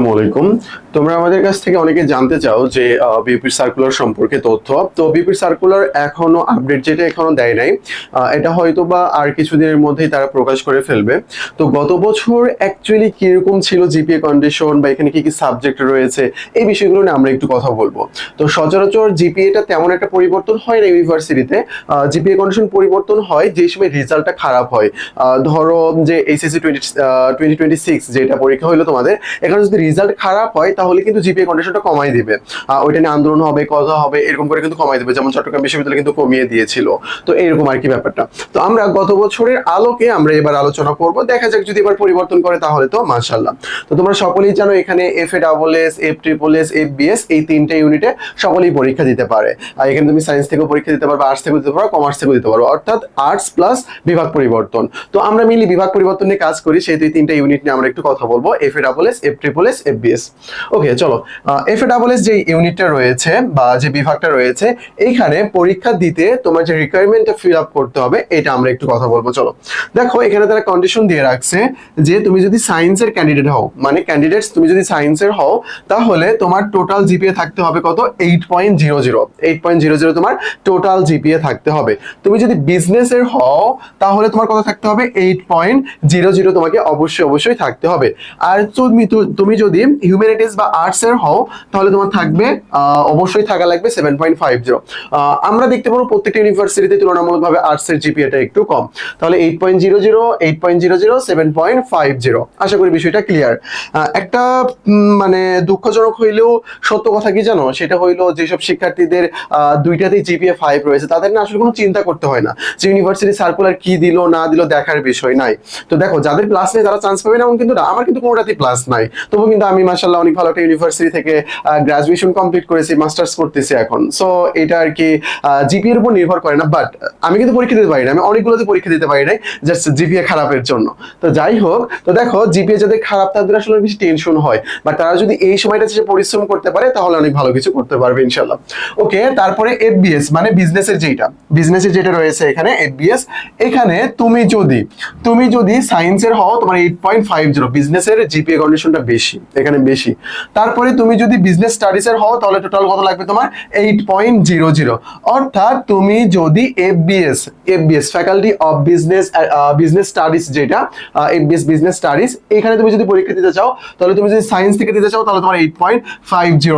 আসসালামু আলাইকুম। তোমরা আমাদের কাছ থেকে অনেকে জানতে চাও যে বিউপির সার্কুলার সম্পর্কে তথ্য। তো বিউপির সার্কুলার এখনো আপডেট যেটা এখনো দেয় নাই, এটা হয়তো বা আর কিছুদিনের মধ্যেই তারা প্রকাশ করে ফেলবে। তো গত বছর অ্যাকচুয়ালি কিরকম ছিল জিপিএ কন্ডিশন বা এখানে কি কি সাবজেক্ট রয়েছে, এই বিষয়গুলো নিয়ে আমরা একটু কথা বলবো। তো সচরাচর জিপিএটা তেমন একটা পরিবর্তন হয় না ইউনিভার্সিটিতে। জিপিএ কন্ডিশন পরিবর্তন হয় যে সময় রেজাল্টটা খারাপ হয়। ধরো যে এইচএসসি 2026 যেটা পরীক্ষা হলো তোমাদের, এখানে যদি রেজাল্ট খারাপ হয় তাহলে কিন্তু জিপিএ কন্ডিশনটা কমাই দিবে। ওইটা নিয়ে আন্দোলন হবে, কথা হবে, এরকম করে কিন্তু কমাই দিবে, যেমন চট্টগ্রাম বিশ্ববিদ্যালয় কিন্তু কমিয়ে দিয়েছিল। তো এরকম আর কি ব্যাপারটা। তো আমরা গত বছরের আলোকে আমরা এবার আলোচনা করব, দেখা যাক যদি এবার পরিবর্তন করে তাহলে তো মাশাআল্লাহ। তো তোমরা সকলেই জানো এখানে F A double S, F triple S, F BS এই তিনটে ইউনিটে সকলেই পরীক্ষা দিতে পারে। আর এখানে তুমি সায়েন্স থেকেও পরীক্ষা দিতে পারবে, আর্টস থেকেও দিতে পারো, কমার্স থেকেও দিতে পারো, অর্থাৎ আর্টস প্লাস বিভাগ পরিবর্তন। তো আমরা মিলি বিভাগ পরিবর্তন নিয়ে কাজ করি, সেই দুই তিনটা ইউনিট নিয়ে আমরা একটু কথা বলবো, F A double S, F triple S, F BS. Okay চলো, এফ এ ডাবল এস যে ইউনিটটা রয়েছে বা যে বিভাগটা রয়েছে, এইখানে পরীক্ষা দিতে তোমার যে রিকোয়ারমেন্টটা ফিল আপ করতে হবে এটা আমরা একটু কথা বলবো। চলো দেখো, এখানে তারা কন্ডিশন দিয়ে রাখছে যে তুমি যদি সায়েন্সের ক্যান্ডিডেট হও, মানে ক্যান্ডিডেটস তুমি যদি সায়েন্সের হও, তাহলে তোমার টোটাল জিপিএ থাকতে হবে কত? 8.00। 8.00 তোমার টোটাল জিপিএ থাকতে হবে। তুমি যদি বিজনেসের হও তাহলে তোমার কত থাকতে হবে? 8.00 তোমাকে অবশ্যই থাকতে হবে। আর তুমি যদি হিউম্যানিটিস বা আর্টস এর হও তাহলে তোমার থাকবে অবশ্যই থাকা লাগবে 7.50। আমরা দেখতে পাবো প্রত্যেকটা ইউনিভার্সিটিতে তুলনামূলকভাবে আর্টস এর জিপিএটা একটু কম। তাহলে 8.00, 8.00, 7.50। আশা করি বিষয়টা ক্লিয়ার। একটা মানে দুঃখজনক হইলেও সত্য কথা কি জানো, সেটা হইলো যেসব শিক্ষার্থীদের দুইটাতেই জিপিএ 5 রয়েছে তাদের না আসলে কোনো চিন্তা করতে হয় না যে ইউনিভার্সিটি সার্কুলার কি দিল না দিল, দেখার বিষয় নাই। তো দেখো, যাদের প্লাস নেই তারা চান্স পাবে না, এমন কিন্তু না। আমার কিন্তু কোনোটাতেই প্লাস নাই, তবু কিন্তু আমি মাশাআল্লাহ অনেক ভালো একটা ইউনিভার্সিটি থেকে গ্রাজুয়েশন কমপ্লিট করেছি, মাস্টার্স করতেছি এখন। সো এটা আর কি জিপিএর উপর নির্ভর করে না। বাট আমি কিন্তু পরীক্ষা দিতে পারি না, আমি অনেকগুলোতে পরীক্ষা দিতে পারি নাই জাস্ট জিপিএ খারাপের জন্য। তো যাই হোক, তো দেখো জিপিএ যাদের খারাপ তাদের আসলে বেশি টেনশন হয়, বাট তারা যদি এই সময়টা সে পরিশ্রম করতে পারে তাহলে অনেক ভালো কিছু করতে পারবে ইনশাআল্লাহ। ওকে, তারপরে এফবিএস মানে বিজনেসের যেটা রয়েছে এখানে এফবিএস। এখানে তুমি যদি সায়েন্সের হও তোমার 8.50, বিজনেসের জিপিএ কন্ডিশনটা বেশি, এখানে বেশি। তারপরে তুমি যদি বিজনেস স্টাডিজের হও তাহলে টোটাল কত লাগবে তোমার? 8.00। অর্থাৎ তুমি যদি FBS faculty of business studies যেটা এফবিএস বিজনেস স্টাডিজ, এখানে তুমি যদি পরীক্ষা দিতে চাও তাহলে তুমি যদি সায়েন্স থেকে দিতে চাও তাহলে তোমার 8.50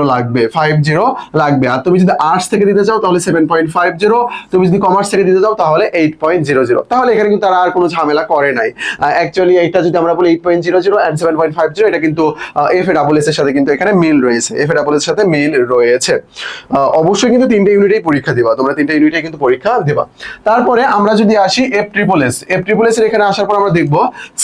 লাগবে। আর তুমি যদি আর্টস থেকে দিতে চাও তাহলে 7.50, তুমি যদি কমার্স থেকে দিতে চাও তাহলে 8.00। তাহলে এখানে কিন্তু তারা আর কোনো ঝামেলা করে নাই। অ্যাকচুয়ালি এটা যদি আমরা বলি 8.00 and 7.50, এটা কিন্তু এফ এ ডাবল এস এর সাথে কিন্তু এখানে মিল রয়েছে, এফ এ ডাবল এস এর সাথে মিল রয়েছে। অবশ্যই কিন্তু তিনটে ইউনিটেই পরীক্ষা দিবা, তোমরা তিনটে ইউনিটেই কিন্তু পরীক্ষা দিবা। তারপরে আমরা যদি আসি এফ ট্রিপল এস এর এখানে আসার পর আমরা দেখব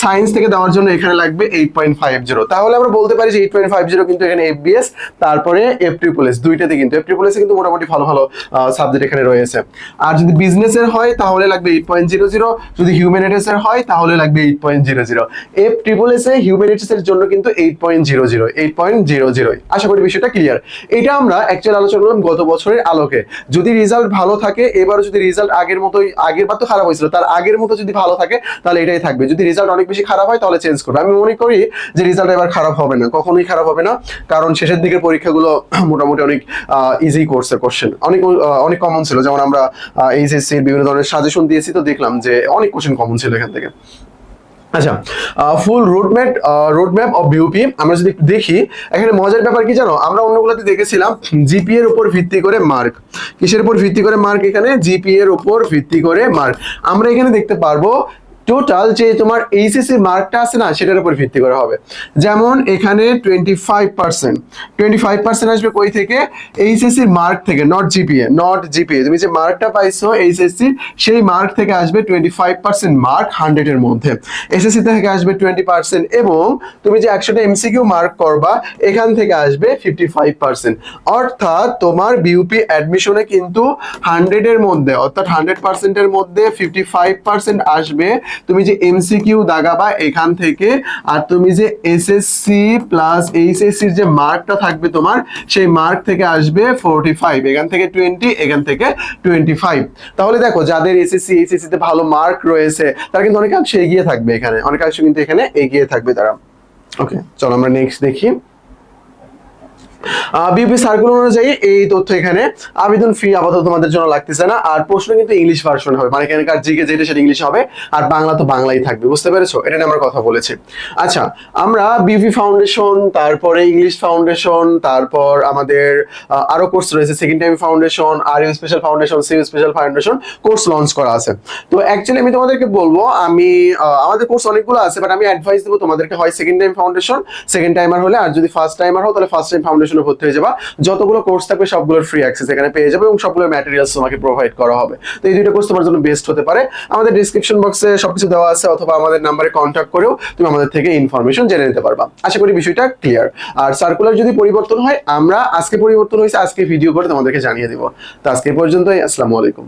সায়েন্স থেকে দেওয়ার জন্য এখানে লাগবে 8.50। তাহলে আমরা বলতে পারি যে 8.50 কিন্তু এখানে এফবিএস, তারপরে এফ ট্রিপল এস দুইটাতে কিন্তু এফ ট্রিপল এস কিন্তু মোটামুটি ভালো ভালো সাবজেক্ট এখানে রয়েছে। আর যদি বিজনেসের হয় তাহলে লাগবে 8.00, যদি হিউম্যানিটিস এর হয় তাহলে লাগবে 8.00। F triple S A humanities এর জন্য কিন্তু 8.00। আশা করি বিষয়টা ক্লিয়ার। এটা আমরা অ্যাকচুয়ালি আলোচনা করলাম গত বছরের আলোকে। যদি রেজাল্ট ভালো থাকে, এবারও যদি রেজাল্ট আগের মতোই, আগের বার তো খারাপ হয়েছিল, তার আগের মতো যদি ভালো থাকে তাহলে এটাই থাকবে। যদি রেজাল্ট অনেক বেশি খারাপ হয় তাহলে চেঞ্জ করবে। আমি মনে করি যে রেজাল্ট এবার খারাপ হবে না, কখনোই খারাপ হবে না, কারণ শেষের দিকের পরীক্ষাগুলো মোটামুটি অনেক ইজি করছে, কোশ্চেন অনেক কমন ছিল। যেমন আমরা এইচএসসির বিভিন্ন ধরনের সাজেশন দিয়েছি, তো দেখলাম যে অনেক কোশ্চেন কমন ছিল এখান থেকে। আচ্ছা, ফুল রোডম্যাপ অফ বিউপি আমরা যদি দেখি, এখানে মজার ব্যাপার কি জানো, আমরা অন্যগুলোতে দেখেছিলাম জিপিএ এর উপর ভিত্তি করে মার্ক। কিসের উপর ভিত্তি করে মার্ক? এখানে জিপিএ এর উপর ভিত্তি করে মার্ক। আমরা এখানে দেখতে পারবো টোটাল যে তোমার এইচএসসি মার্কটা আছে না, সেটার উপর ভিত্তি করা হবে। যেমন এখানে 25% আসবে কই থেকে? এইচএসসি মার্ক থেকে, নট জিপিএ। তুমি যে মার্কটা পাইছো এইচএসসি, সেই মার্ক থেকে আসবে 25% মার্ক 100 এর মধ্যে। এসএসসি থেকে আসবে 20%, এবং তুমি যে 100টা এমসিকিউ মার্ক করবা এখান থেকে আসবে 55%। অর্থাৎ তোমার বিউপি অ্যাডমিশনে কিন্তু 100 এর মধ্যে, অর্থাৎ 100% এর মধ্যে 55% আসবে তুমি যে এমসিকিউ দাগাবা এখান থেকে। আর তুমি যে এসএসসি প্লাস এইচএসসির যে মার্কটা থাকবে তোমার, সেই মার্ক থেকে আসবে 45, এখান থেকে 20, এখান থেকে 25। তাহলে দেখো, যাদের এসএসসি এইচএসসি তে ভালো মার্ক রয়েছে তারা কিন্তু অনেকাংশে এগিয়ে থাকবে, এখানে অনেকাংশে কিন্তু এখানে এগিয়ে থাকবে তারা। ওকে চলো আমরা নেক্সট দেখি। বিউপি সার্কুলার অনুযায়ী এই তথ্য এখানে আবেদন ফি আপাতত তোমাদের জন্য লাগতেছে না, আর প্রশ্ন কিন্তু ইংলিশ ভার্সন হবে, মানে এখানকার জিকে যেটা সেটা ইংলিশ হবে, আর বাংলা তো বাংলাই থাকবে, বুঝতে পেরেছো? এটা নিয়ে আমরা কথা বলেছি। আচ্ছা, আমরা বিউপি ফাউন্ডেশন, তারপরে ইংলিশ ফাউন্ডেশন, তারপর আমাদের আরো কোর্স রয়েছে, সেকেন্ড টাইম ফাউন্ডেশন, আর ইউ স্পেশাল ফাউন্ডেশন, সিউ স্পেশাল ফাউন্ডেশন কোর্স লঞ্চ করা আছে। তো অ্যাকচুয়ালি আমি তোমাদেরকে বলবো, আমি আমাদের কোর্স অনেকগুলো আছে, বাট আমি অ্যাডভাইস দেবো তোমাদেরকে হয় second time foundation, second timer হলে, আর যদি ফার্স্ট টাইমার হও তাহলে ফার্স্ট টাইম ফাউন্ডেশনে ভর্তি হয়ে যাবা। যতগুলো কোর্স থাকবে সবগুলোর ফ্রি অ্যাক্সেস এখানে পেয়ে যাবে, এবং সবগুলোর ম্যাটেরিয়ালস তোমাকে প্রোভাইড করা হবে। তো এই দুইটা কোর্স তোমার জন্য বেস্ট হতে পারে। আমাদের ডিসক্রিপশন বক্সে সবকিছু দেওয়া আছে, অথবা আমাদের নাম্বারে কন্ট্যাক্ট করেও তুমি আমাদের থেকে ইনফরমেশন জেনে নিতে পারবা। আশা করি বিষয়টা ক্লিয়ার। আর সার্কুলার যদি পরিবর্তন হয়, আমরা আজকে পরিবর্তন হয়েছে, আজকে ভিডিও করে তোমাদেরকে জানিয়ে দিব। তো আজকে পর্যন্তই, আসসালামু আলাইকুম।